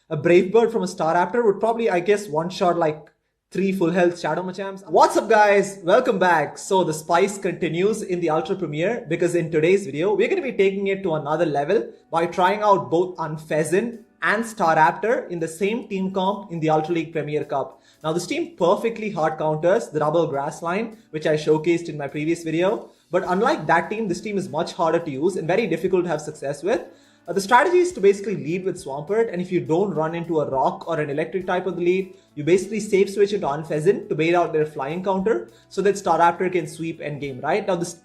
A Brave Bird from a Staraptor would probably, I guess, one-shot like 3 full health Shadow Machamps. What's up guys? Welcome back. So the spice continues in the Ultra Premiere because in today's video, we're going to be taking it to another level by trying out both Unfezant and Staraptor in the same team comp in the Ultra League Premier Cup. Now this team perfectly hard counters the double grass line, which I showcased in my previous video. But unlike that team, this team is much harder to use and very difficult to have success with. The strategy is to basically lead with Swampert, and if you don't run into a rock or an electric type of the lead, you basically safe switch into Unfezant to bait out their flying counter so that Staraptor can sweep endgame, right? Now this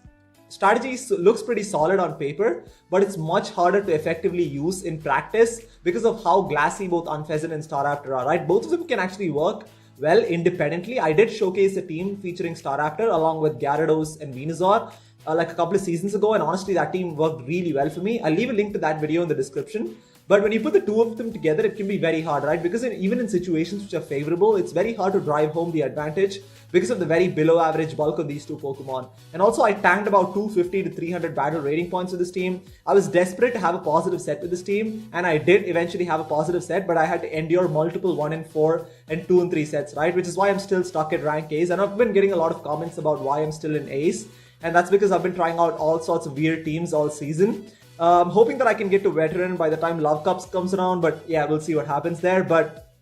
strategy looks pretty solid on paper, but it's much harder to effectively use in practice because of how glassy both Unfezant and Staraptor are, right? Both of them can actually work well independently. I did showcase a team featuring Staraptor along with Gyarados and Venusaur like a couple of seasons ago, and honestly that team worked really well for me. I'll leave a link to that video in the description. But when you put the two of them together, it can be very hard, right? Because even in situations which are favorable, it's very hard to drive home the advantage because of the very below average bulk of these two Pokemon. And also I tanked about 250 to 300 battle rating points with this team. I was desperate to have a positive set with this team, and I did eventually have a positive set, but I had to endure multiple 1 in 4 and 2 in 3 sets, right? Which is why I'm still stuck at rank Ace, and I've been getting a lot of comments about why I'm still in Ace. And that's because I've been trying out all sorts of weird teams all season. I'm hoping that I can get to veteran by the time Love Cups comes around, but yeah, we'll see what happens there. But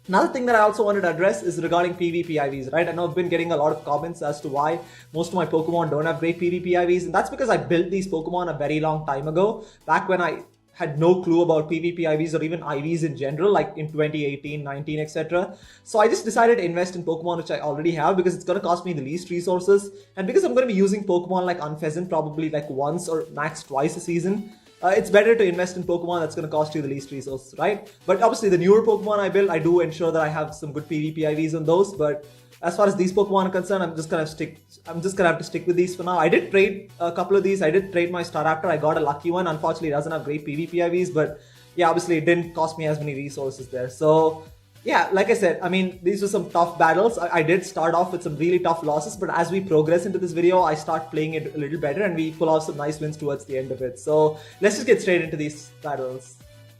another thing that I also wanted to address is regarding PvP IVs, right? I know I've been getting a lot of comments as to why most of my Pokemon don't have great PvP IVs, and that's because I built these Pokemon a very long time ago, back when I had no clue about PvP IVs or even IVs in general, like in 2018, 19, etc. So I just decided to invest in Pokemon which I already have because it's going to cost me the least resources. And because I'm going to be using Pokemon like Unfezant probably like once or max twice a season, it's better to invest in Pokemon that's going to cost you the least resources, right? But obviously the newer Pokemon I build, I do ensure that I have some good PvP IVs on those. But as far as these Pokemon are concerned, I'm just gonna have to stick with these for now. I did trade a couple of these. I did trade my Staraptor. I got a lucky one. Unfortunately, it doesn't have great PvP IVs, but yeah, obviously it didn't cost me as many resources there. So yeah, like I said, I mean, these were some tough battles. I did start off with some really tough losses, but as we progress into this video, I start playing it a little better and we pull off some nice wins towards the end of it. So let's just get straight into these battles.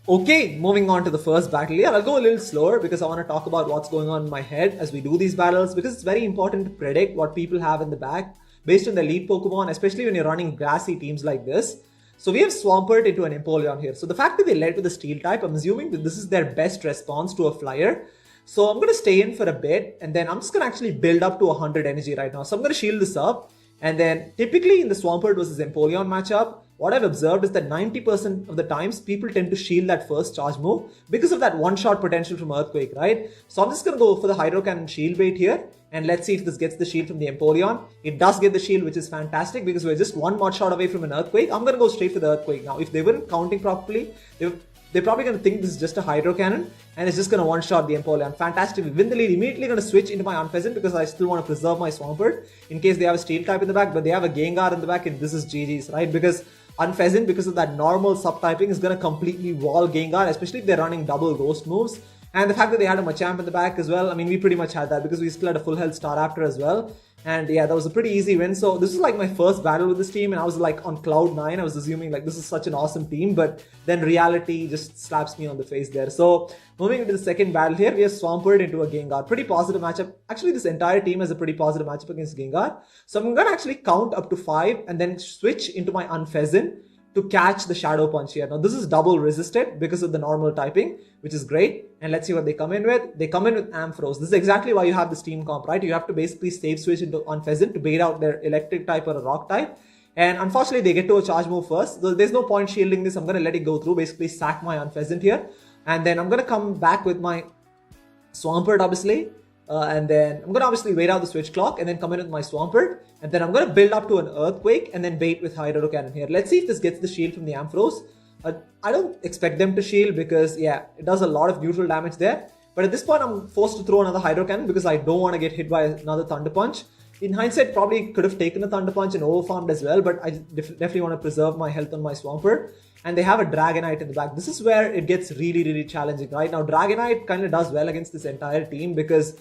Okay, moving on to the first battle here. I'll go a little slower because I want to talk about what's going on in my head as we do these battles, because it's very important to predict what people have in the back based on their lead Pokemon, especially when you're running grassy teams like this. So we have Swampert into an Empoleon here. So the fact that they led with a Steel type, I'm assuming that this is their best response to a Flyer. So I'm going to stay in for a bit, and then I'm just going to actually build up to 100 energy right now. So I'm going to shield this up, and then typically in the Swampert versus Empoleon matchup, what I've observed is that 90% of the times people tend to shield that first charge move because of that one-shot potential from Earthquake, right? So I'm just going to go for the Hydro Cannon shield bait here, and let's see if this gets the shield from the Empoleon. It does get the shield, which is fantastic because we're just one mod shot away from an Earthquake. I'm going to go straight for the Earthquake now. If they weren't counting properly, they're probably going to think this is just a Hydro Cannon and it's just going to one-shot the Empoleon. Fantastic. We win the lead. Immediately going to switch into my Unfezant because I still want to preserve my Swampert in case they have a Steel type in the back, but they have a Gengar in the back, and this is GG's, right? Because Unfezant, because of that normal subtyping, is going to completely wall Gengar, especially if they're running double ghost moves. And the fact that they had a Machamp in the back as well, I mean, we pretty much had that because we still had a full health Staraptor as well. And yeah, that was a pretty easy win. So this is like my first battle with this team, and I was like on cloud 9. I was assuming like this is such an awesome team, but then reality just slaps me on the face there. So moving into the second battle here, we have Swampert into a Gengar. Pretty positive matchup. Actually, this entire team has a pretty positive matchup against Gengar. So I'm going to actually count up to 5 and then switch into my Unfezant to catch the Shadow Punch here. Now this is double resisted because of the normal typing, which is great. And let's see what they come in with. They come in with Ampharos. This is exactly why you have this team comp, right? You have to basically save switch into Unfezant to bait out their electric type or a rock type. And unfortunately, they get to a charge move first. So there's no point shielding this. I'm going to let it go through, basically sack my Unfezant here. And then I'm going to come back with my Swampert, obviously. And then I'm going to obviously wait out the switch clock and then come in with my Swampert. And then I'm going to build up to an Earthquake and then bait with Hydro Cannon here. Let's see if this gets the shield from the Ampharos. I don't expect them to shield because, yeah, it does a lot of neutral damage there. But at this point, I'm forced to throw another Hydro Cannon because I don't want to get hit by another Thunder Punch. In hindsight, probably could have taken a Thunder Punch and overfarmed as well, but I definitely want to preserve my health on my Swampert. And they have a Dragonite in the back. This is where it gets really, really challenging, right? Now, Dragonite kind of does well against this entire team because,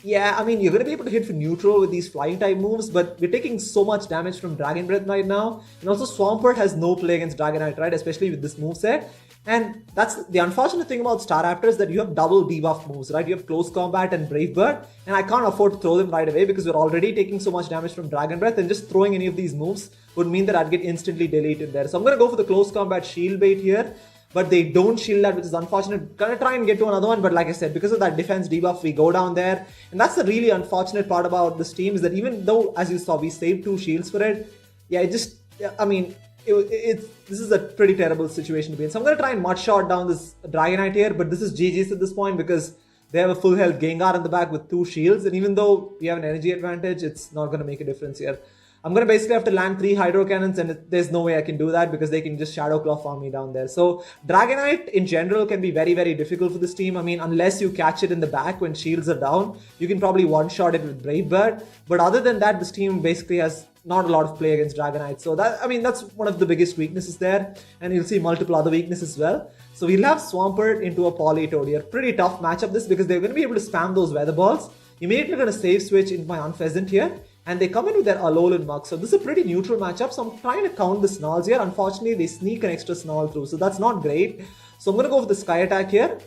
yeah, I mean, you're going to be able to hit for neutral with these flying type moves, but we're taking so much damage from Dragon Breath right now. And also, Swampert has no play against Dragonite, right? Especially with this moveset. And that's the unfortunate thing about Staraptor is that you have double debuff moves, right? You have Close Combat and Brave Bird, and I can't afford to throw them right away because we're already taking so much damage from Dragon Breath, and just throwing any of these moves would mean that I'd get instantly deleted there. So I'm going to go for the Close Combat Shield Bait here, but they don't shield that, which is unfortunate. Gonna try and get to another one, but like I said, because of that defense debuff, we go down there. And that's the really unfortunate part about this team, is that even though, as you saw, we saved 2 shields for it, yeah, it just, I mean, this is a pretty terrible situation to be in. So I'm going to try and mud shot down this Dragonite here, but this is GG's at this point because they have a full health Gengar in the back with 2 shields, and even though we have an energy advantage, it's not going to make a difference here. I'm going to basically have to land 3 Hydro Cannons, and there's no way I can do that because they can just Shadow Claw farm me down there. So Dragonite in general can be very, very difficult for this team. I mean, unless you catch it in the back when shields are down, you can probably one-shot it with Brave Bird. But other than that, this team basically has not a lot of play against Dragonite. So that, I mean, that's one of the biggest weaknesses there. And you'll see multiple other weaknesses as well. So we'll have Swampert into a Politoed here. Pretty tough matchup this, because they're going to be able to spam those Weather Balls. Immediately going to save switch into my Unfezant here. And they come in with their Alolan Mug. So this is a pretty neutral matchup. So I'm trying to count the Snarls here. Unfortunately, they sneak an extra Snarl through. So that's not great. So I'm going to go for the Sky Attack here.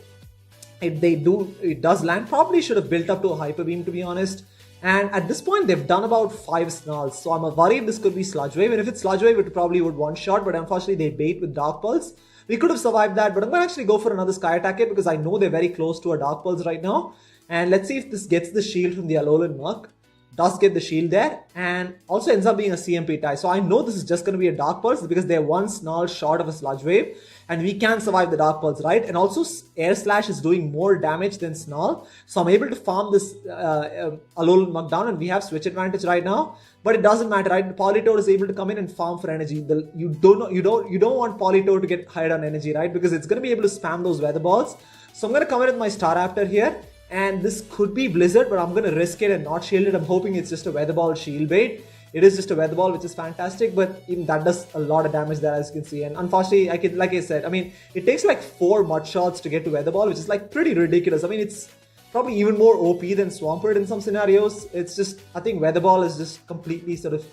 If they do, it does land. Probably should have built up to a Hyper Beam, to be honest. And at this point, they've done about 5 Snarls. So I'm worried this could be Sludge Wave. And if it's Sludge Wave, it probably would one-shot. But unfortunately, they bait with Dark Pulse. We could have survived that. But I'm going to actually go for another Sky Attack here, because I know they're very close to a Dark Pulse right now. And let's see if this gets the shield from the Alolan Mug. Does get the shield there, and also ends up being a CMP tie. So I know this is just going to be a Dark Pulse because they're 1 Snarl short of a Sludge Wave, and we can survive the Dark Pulse, right? And also Air Slash is doing more damage than Snarl, so I'm able to farm this Alolan Mug down, and we have switch advantage right now. But it doesn't matter, right? Politoed is able to come in and farm for energy. You don't want Politoed to get higher on energy, right? Because it's going to be able to spam those Weather Balls. So I'm going to come in with my Staraptor here. And this could be Blizzard, but I'm going to risk it and not shield it. I'm hoping it's just a Weather Ball shield bait. It is just a Weather Ball, which is fantastic, but even that does a lot of damage there, as you can see. And unfortunately, like I said, I mean, it takes like 4 Mud Shots to get to Weather Ball, which is like pretty ridiculous. I mean, it's probably even more OP than Swampert in some scenarios. It's just, I think Weather Ball is just completely sort of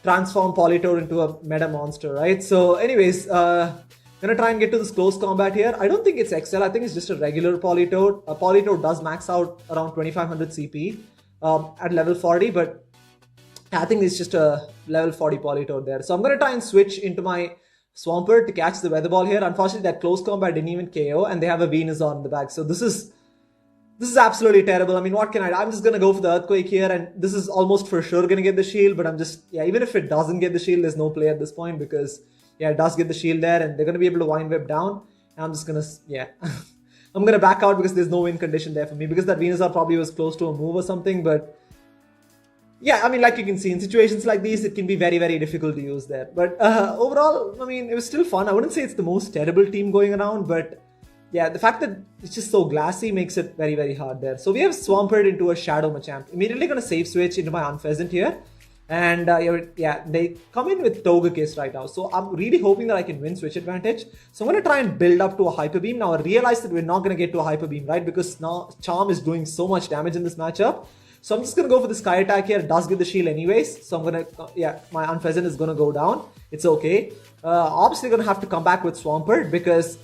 transformed Politoed into a meta monster, right? So anyways, gonna try and get to this Close Combat here. I don't think it's XL. I think it's just a regular Politoed. Politoed does max out around 2500 CP at level 40, but I think it's just a level 40 Politoed there. So I'm gonna try and switch into my Swampert to catch the Weather Ball here. Unfortunately, that Close Combat didn't even KO, and they have a Venusaur in the back. So this is absolutely terrible. I mean, what can I do? I'm just gonna go for the Earthquake here, and this is almost for sure gonna get the shield, but I'm just, yeah, even if it doesn't get the shield, there's no play at this point, because yeah, it does get the shield there, and they're going to be able to Wind Whip down. And I'm just going to, yeah. I'm going to back out because there's no win condition there for me. Because that Venusaur probably was close to a move or something. But yeah, I mean, like you can see, in situations like these, it can be very, very difficult to use there. But overall, I mean, it was still fun. I wouldn't say it's the most terrible team going around. But yeah, the fact that it's just so glassy makes it very, very hard there. So we have Swampert into a Shadow Machamp. Immediately going to save switch into my Unfezant here. And yeah, they come in with Togekiss right now. So I'm really hoping that I can win switch advantage. So I'm going to try and build up to a Hyper Beam. Now I realize that we're not going to get to a Hyper Beam, right? Because now Charm is doing so much damage in this matchup. So I'm just going to go for the Sky Attack here. It does get the shield anyways. So I'm going to, yeah, my Unfezant is going to go down. It's okay. Obviously going to have to come back with Swampert because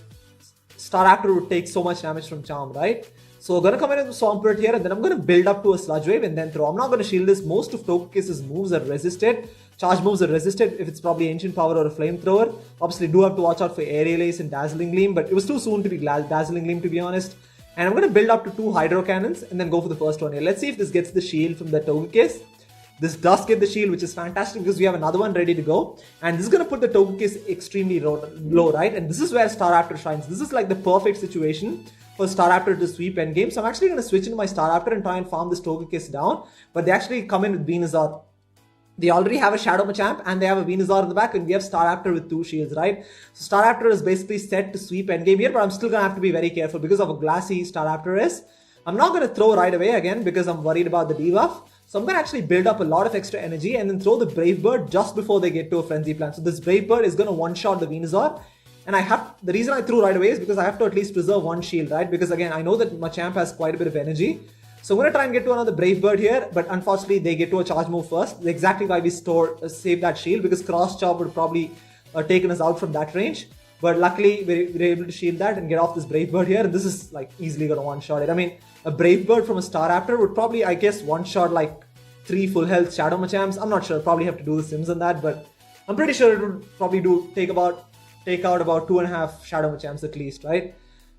Staraptor would take so much damage from Charm, right? So I'm going to come in with Swampert here, and then I'm going to build up to a Sludge Wave and then throw. I'm not going to shield this. Most of Togekiss's moves are resisted. Charge moves are resisted if it's probably Ancient Power or a Flamethrower. Obviously, do have to watch out for Aerial Ace and Dazzling Gleam, but it was too soon to be Dazzling Gleam, to be honest. And I'm going to build up to 2 Hydro Cannons and then go for the first one here. Let's see if this gets the shield from the Togekiss. This does get the shield, which is fantastic because we have another one ready to go. And this is going to put the Togekiss extremely low, right? And this is where Staraptor shines. This is like the perfect situation for Staraptor to sweep endgame. So I'm actually going to switch into my Staraptor and try and farm this Togekiss down. But they actually come in with Venusaur. They already have a Shadow Machamp and they have a Venusaur in the back, and we have Staraptor with 2 shields, right? So Staraptor is basically set to sweep endgame here, but I'm still going to have to be very careful because of how glassy Staraptor is. I'm not going to throw right away again because I'm worried about the debuff. So I'm going to actually build up a lot of extra energy and then throw the Brave Bird just before they get to a Frenzy Plant. So this Brave Bird is going to one-shot the Venusaur. And the reason I threw right away is because I have to at least preserve 1 shield, right? Because again, I know that Machamp has quite a bit of energy. So I'm going to try and get to another Brave Bird here, but unfortunately they get to a charge move first. Exactly why we save that shield, because Cross Chop would probably taken us out from that range. But luckily, we're able to shield that and get off this Brave Bird here. And this is like easily going to one-shot it. I mean, a Brave Bird from a Staraptor would probably, I guess, one-shot like 3 full health Shadow Machamps. I'm not sure. Probably have to do the sims on that. But I'm pretty sure it would probably take out about 2.5 Shadow Machamps at least, right?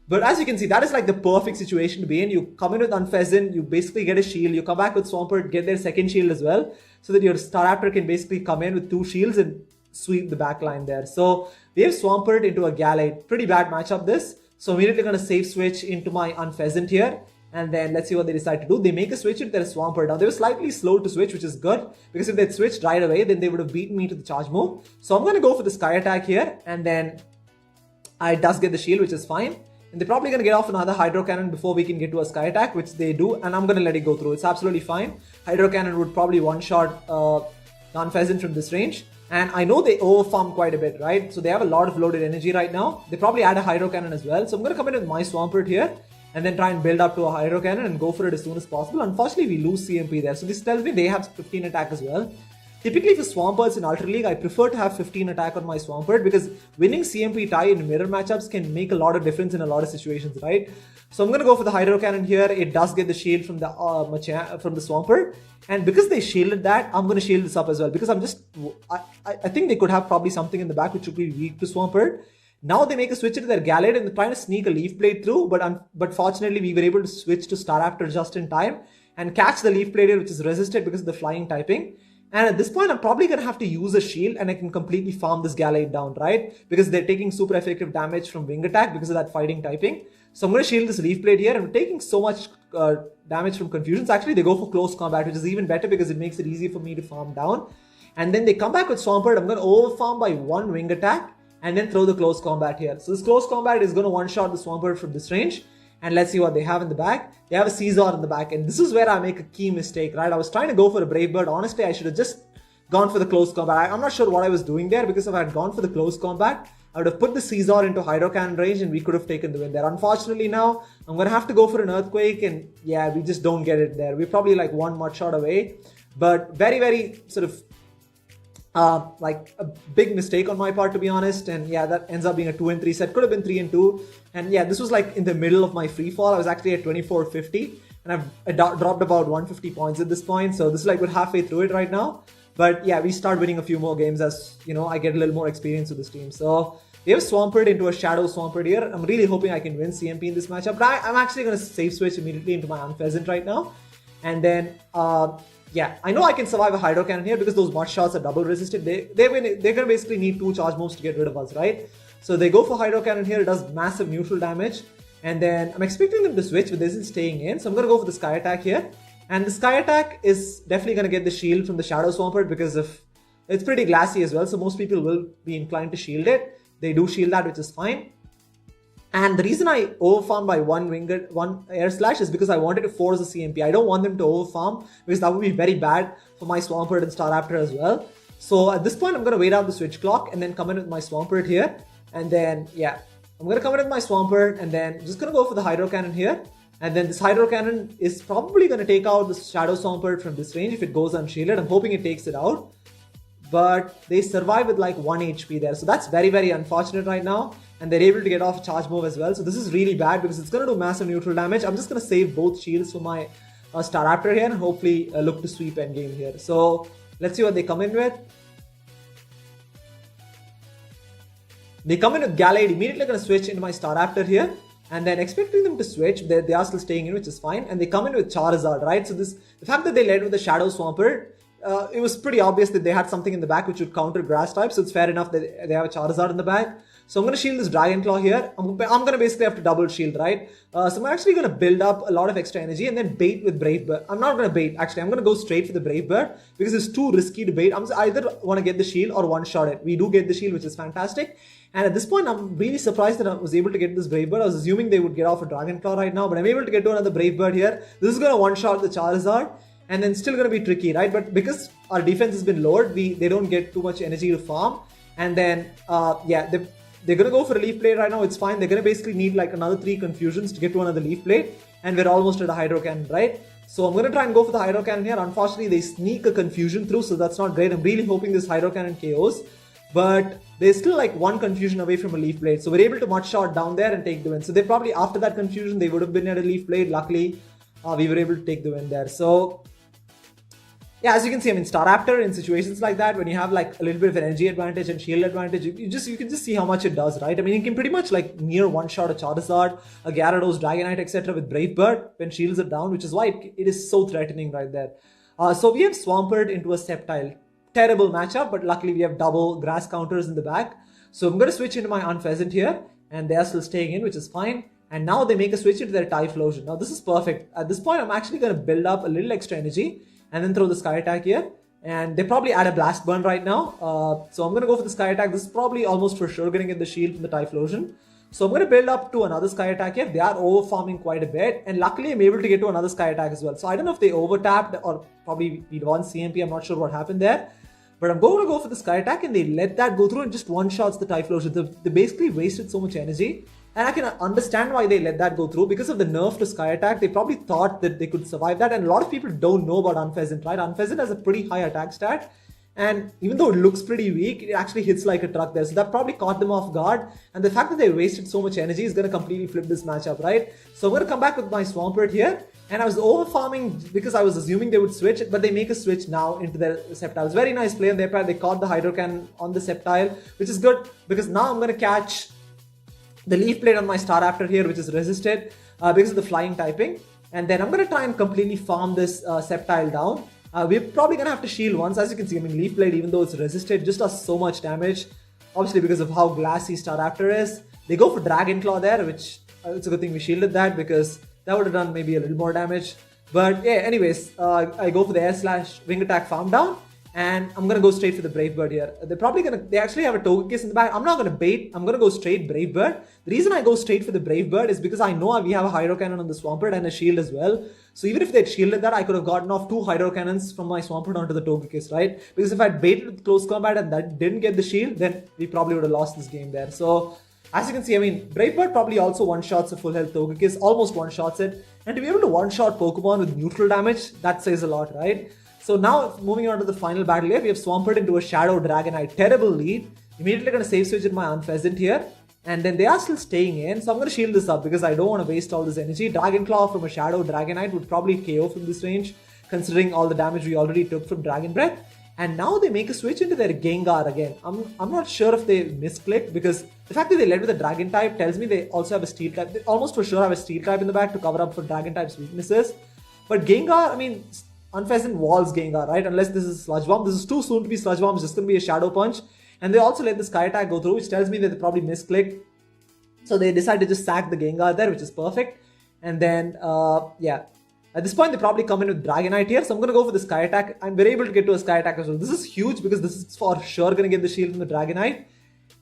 But as you can see, that is like the perfect situation to be in. You come in with Unfezant, you basically get a shield, you come back with Swampert, get their second shield as well, so that your Staraptor can basically come in with 2 shields and sweep the back line there. So we have Swampert into a Gallade. Pretty bad matchup this. So immediately going to save switch into my Unfezant here. And then let's see what they decide to do. They make a switch into their Swampert. Now they were slightly slow to switch, which is good, because if they'd switched right away, then they would have beaten me to the charge move. So I'm going to go for the Sky Attack here, and then I does get the shield, which is fine. And they're probably going to get off another Hydro Cannon before we can get to a Sky Attack, which they do, and I'm going to let it go through. It's absolutely fine. Hydro Cannon would probably one-shot Unfezant from this range. And I know they overfarm quite a bit, right? So they have a lot of loaded energy right now. They probably add a Hydro Cannon as well. So I'm going to come in with my Swampert here, and then try and build up to a Hydro Cannon and go for it as soon as possible. Unfortunately, we lose CMP there. So this tells me they have 15 attack as well. Typically for Swamperts in Ultra League, I prefer to have 15 attack on my Swampert because winning CMP tie in mirror matchups can make a lot of difference in a lot of situations, right? So I'm going to go for the Hydro Cannon here. It does get the shield from the Swampert. And because they shielded that, I'm going to shield this up as well. Because I think they could have probably something in the back which would be weak to Swampert. Now they make a switch into their Gallade and they're trying to sneak a Leaf Blade through. But fortunately, we were able to switch to Staraptor just in time and catch the Leaf Blade here, which is resisted because of the flying typing. And at this point, I'm probably going to have to use a shield and I can completely farm this Gallade down, right? Because they're taking super effective damage from Wing Attack because of that fighting typing. So I'm going to shield this Leaf Blade here. I'm taking so much damage from Confusions. Actually, they go for Close Combat, which is even better because it makes it easy for me to farm down. And then they come back with Swampert. I'm going to overfarm by 1 Wing Attack and then throw the Close Combat here. So this Close Combat is going to one-shot the Swampert from this range. And let's see what they have in the back. They have a Caesar in the back. And this is where I make a key mistake, right? I was trying to go for a Brave Bird. Honestly, I should have just gone for the Close Combat. I'm not sure what I was doing there, because if I had gone for the Close Combat, I would have put the Caesar into Hydro Cannon range and we could have taken the win there. Unfortunately now, I'm going to have to go for an Earthquake, and yeah, we just don't get it there. We're probably like 1 mud shot away. But very, very sort of like a big mistake on my part, to be honest. And yeah, that ends up being a 2-3 set. Could have been 3-2. And yeah, this was like in the middle of my free fall. I was actually at 2450 and I've dropped about 150 points at this point. So this is like we're halfway through it right now. But yeah, we start winning a few more games as, you know, I get a little more experience with this team. So we have Swampert into a Shadow Swampert here. I'm really hoping I can win CMP in this matchup. But I'm actually going to save switch immediately into my Unfezant right now. And then, yeah, I know I can survive a Hydro Cannon here because those mud shots are double resisted. They're going to basically need 2 charge moves to get rid of us, right? So they go for Hydro Cannon here. It does massive neutral damage. And then I'm expecting them to switch, but this is staying in. So I'm going to go for the Sky Attack here. And the Sky Attack is definitely going to get the shield from the Shadow Swampert because it's pretty glassy as well. So most people will be inclined to shield it. They do shield that, which is fine. And the reason I overfarm by 1 Air Slash is because I wanted to force the CMP. I don't want them to overfarm because that would be very bad for my Swampert and Staraptor as well. So at this point, I'm going to wait out the switch clock and then come in with my Swampert here. And then, yeah, I'm going to come in with my Swampert and then just going to go for the Hydro Cannon here. And then this Hydro Cannon is probably going to take out the Shadow Swampert from this range if it goes unshielded. I'm hoping it takes it out. But they survive with like 1 HP there. So that's very, very unfortunate right now. And they're able to get off a charge move as well. So this is really bad because it's going to do massive neutral damage. I'm just going to save both shields for my Staraptor here and hopefully look to sweep endgame here. So let's see what they come in with. They come in with Gallade. Immediately going to switch into my Staraptor here. And then expecting them to switch, they are still staying in, which is fine. And they come in with Charizard, right? So the fact that they led with the Shadow Swampert, it was pretty obvious that they had something in the back which would counter grass type. So it's fair enough that they have a Charizard in the back. So I'm going to shield this Dragon Claw here. I'm going to basically have to double shield, right? So I'm actually going to build up a lot of extra energy and then bait with Brave Bird. I'm not going to bait, actually. I'm going to go straight for the Brave Bird because it's too risky to bait. I'm either want to get the shield or one-shot it. We do get the shield, which is fantastic. And at this point, I'm really surprised that I was able to get this Brave Bird. I was assuming they would get off a Dragon Claw right now, but I'm able to get to another Brave Bird here. This is going to one-shot the Charizard. And then still going to be tricky, right? But because our defense has been lowered, they don't get too much energy to farm. And then, yeah, they're going to go for a Leaf Blade right now. It's fine. They're going to basically need like another 3 Confusions to get to another Leaf Blade. And we're almost at a Hydro Cannon, right? So I'm going to try and go for the Hydro Cannon here. Unfortunately, they sneak a Confusion through, so that's not great. I'm really hoping this Hydro Cannon KOs. but they're still like one confusion away from a Leaf Blade. So we're able to mud shot down there and take the win. So they probably, after that confusion, they would have been at a Leaf Blade. Luckily, we were able to take the win there. So yeah, as you can see, I mean, Staraptor in situations like that, when you have like a little bit of an energy advantage and shield advantage, you can just see how much it does, right? I mean, you can pretty much like near one-shot a Charizard, a Gyarados, Dragonite, etc. with Brave Bird when shields are down, which is why it is so threatening right there. So we have Swampert into a Sceptile. Terrible matchup, but luckily we have double grass counters in the back. So I'm going to switch into my Unfezant here, and they are still staying in, which is fine. And now they make a switch into their Typhlosion. Now this is perfect. At this point, I'm actually going to build up a little extra energy and then throw the Sky Attack here. And they probably add a Blast Burn right now. So I'm going to go for the Sky Attack. This is probably almost for sure going to get the shield from the Typhlosion. So I'm going to build up to another Sky Attack here. They are over farming quite a bit. And luckily I'm able to get to another Sky Attack as well. So I don't know if they over tapped or probably we won CMP. I'm not sure what happened there. But I'm going to go for the Sky Attack and they let that go through and just one-shots the Typhlosion. They basically wasted so much energy. And I can understand why they let that go through. Because of the nerf to Sky Attack, they probably thought that they could survive that. And a lot of people don't know about Unfezant, right? Unfezant has a pretty high attack stat. And even though it looks pretty weak, it actually hits like a truck there. So that probably caught them off guard. And the fact that they wasted so much energy is going to completely flip this matchup, right? So I'm going to come back with my Swampert here. And I was over farming because I was assuming they would switch, but they make a switch now into their Sceptiles. Very nice play on their part. They caught the Hydro Cannon on the Sceptile, which is good because now I'm going to catch the Leaf Blade on my Staraptor here, which is resisted because of the flying typing. And then I'm going to try and completely farm this Sceptile down. We're probably going to have to shield once. As you can see, I mean, Leaf Blade, even though it's resisted, just does so much damage. Obviously, because of how glassy Staraptor is. They go for Dragon Claw there, which it's a good thing we shielded that because that would have done maybe a little more damage. But yeah, anyways, I go for the Air Slash Wing Attack farm down. And I'm going to go straight for the Brave Bird here. They actually have a Togekiss in the back. I'm not going to bait. I'm going to go straight Brave Bird. The reason I go straight for the Brave Bird is because I know we have a Hydro Cannon on the Swampert and a shield as well. So even if they'd shielded that, I could have gotten off 2 Hydro Cannons from my Swampert onto the Togekiss, right? Because if I'd baited with close combat and that didn't get the shield, then we probably would have lost this game there. So as you can see, I mean, Brave Bird probably also one-shots a full health Togekiss, almost one-shots it. And to be able to one-shot Pokemon with neutral damage, that says a lot, right? So now, moving on to the final battle here, we have Swampert into a Shadow Dragonite. Terrible lead. Immediately going to save switch in my Unfezant here. And then they are still staying in. So I'm going to shield this up because I don't want to waste all this energy. Dragon Claw from a Shadow Dragonite would probably KO from this range, considering all the damage we already took from Dragon Breath. And now they make a switch into their Gengar again. I'm not sure if they misclicked because the fact that they led with a Dragon type tells me they also have a Steel type. They almost for sure have a Steel type in the back to cover up for Dragon type's weaknesses. But Gengar, I mean, Unfezant walls Gengar, right? Unless this is Sludge Bomb. This is too soon to be Sludge Bomb. It's just going to be a Shadow Punch. And they also let the Sky Attack go through, which tells me that they probably misclicked. So they decided to just sack the Gengar there, which is perfect. And then, yeah. At this point, they probably come in with Dragonite here. So I'm going to go for the Sky Attack. And we're able to get to a Sky Attack as well. This is huge because this is for sure going to get the shield from the Dragonite.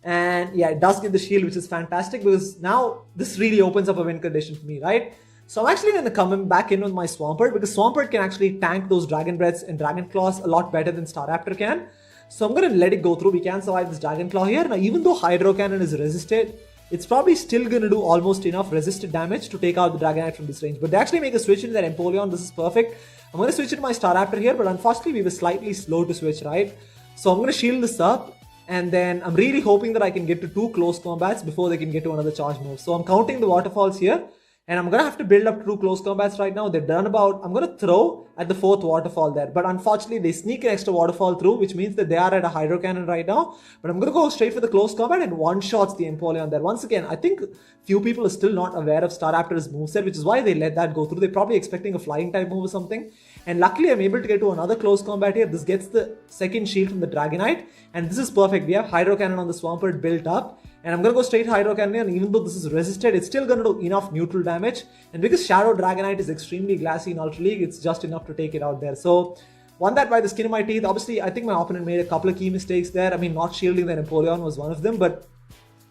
And yeah, it does get the shield, which is fantastic because now this really opens up a win condition for me, right? So I'm actually going to come back in with my Swampert because Swampert can actually tank those Dragon Breaths and Dragon Claws a lot better than Staraptor can. So I'm going to let it go through. We can survive this Dragon Claw here. Now, even though Hydro Cannon is resisted, it's probably still going to do almost enough resisted damage to take out the Dragonite from this range. But they actually make a switch into their Empoleon. This is perfect. I'm going to switch into my Staraptor here, but unfortunately we were slightly slow to switch, right? So I'm going to shield this up. And then I'm really hoping that I can get to 2 close combats before they can get to another charge move. So I'm counting the waterfalls here. And I'm going to have to build up to 2 close combats right now. They've done about... I'm going to throw at the 4th waterfall there. But unfortunately, they sneak an extra waterfall through, which means that they are at a Hydro Cannon right now. But I'm going to go straight for the close combat and one-shots the Empoleon there. Once again, I think few people are still not aware of Staraptor's moveset, which is why they let that go through. They're probably expecting a flying type move or something. And luckily, I'm able to get to another close combat here. This gets the second shield from the Dragonite. And this is perfect. We have Hydro Cannon on the Swampert built up. And I'm going to go straight Hydro Cannon, and even though this is resisted, it's still going to do enough neutral damage. And because Shadow Dragonite is extremely glassy in Ultra League, it's just enough to take it out there. So, won that by the skin of my teeth. Obviously, I think my opponent made a couple of key mistakes there. I mean, not shielding the Empoleon was one of them. But,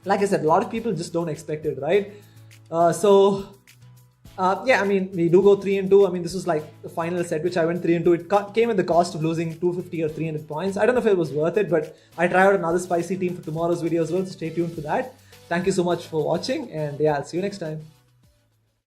like I said, a lot of people just don't expect it, right? Yeah, I mean, we do go 3-2. I mean, this was like the final set, which I went 3-2. It came at the cost of losing 250 or 300 points. I don't know if it was worth it, but I try out another spicy team for tomorrow's video as well, so stay tuned for that. Thank you so much for watching, and yeah, I'll see you next time.